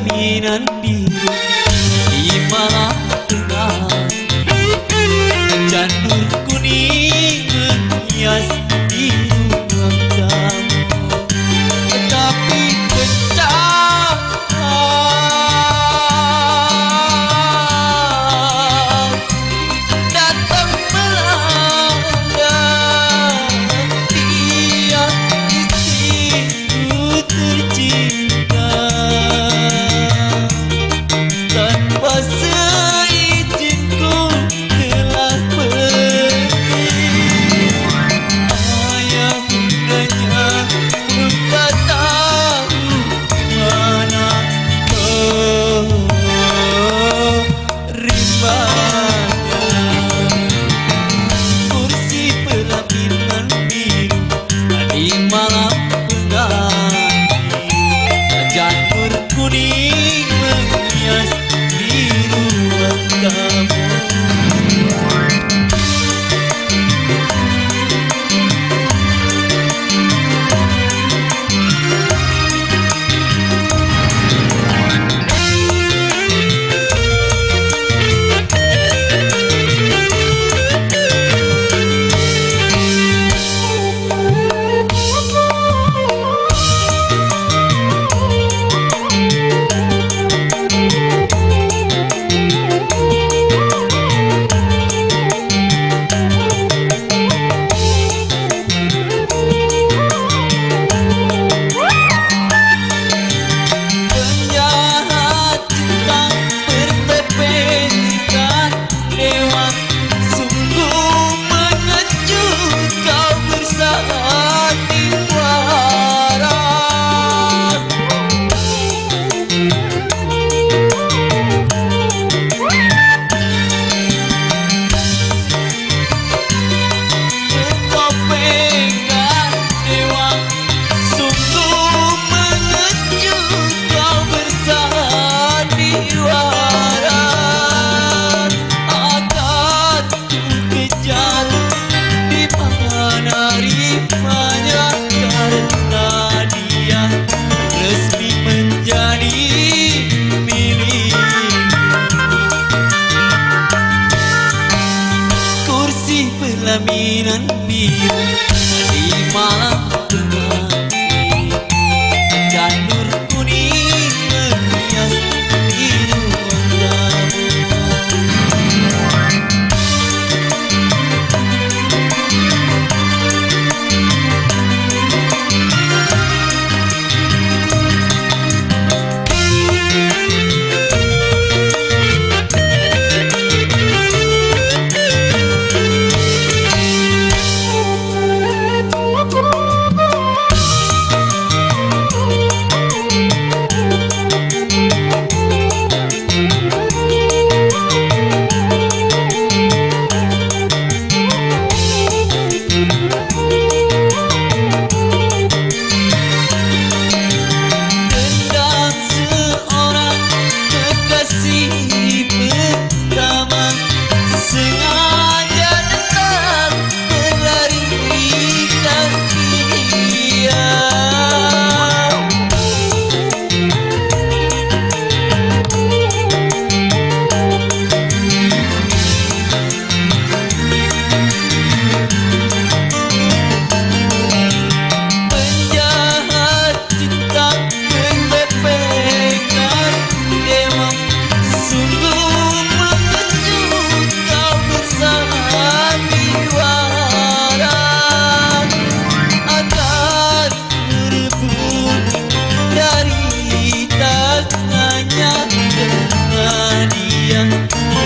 pelaminan biru di malam tengah, janur kuning menghias di ruang tamu. Tetapi kencang datang melanda dia, istriku tercinta. Tanpa seizinku telah pergi, ayah bundanya pun tak tahu mana rimanya. Kursi pelaminan biru di malam pengantin, janur kuning menghias di ruang tamu. Pelaminan biru di malam pengantin, janur kuning menghias di ruang tamu.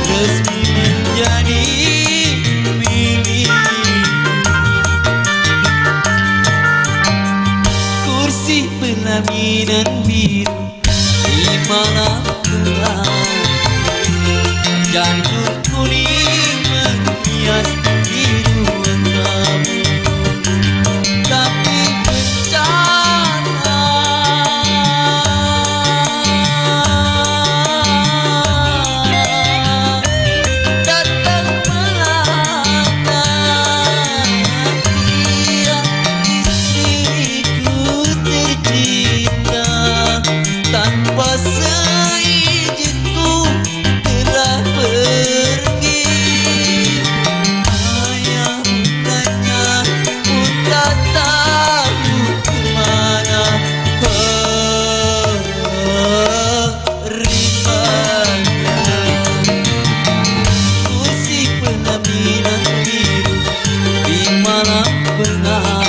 Resmi menjadi milik. Kursi pelaminan biru di malam pengantin, janur kuning menghias di ruang tamu. Tapi tanpa bunga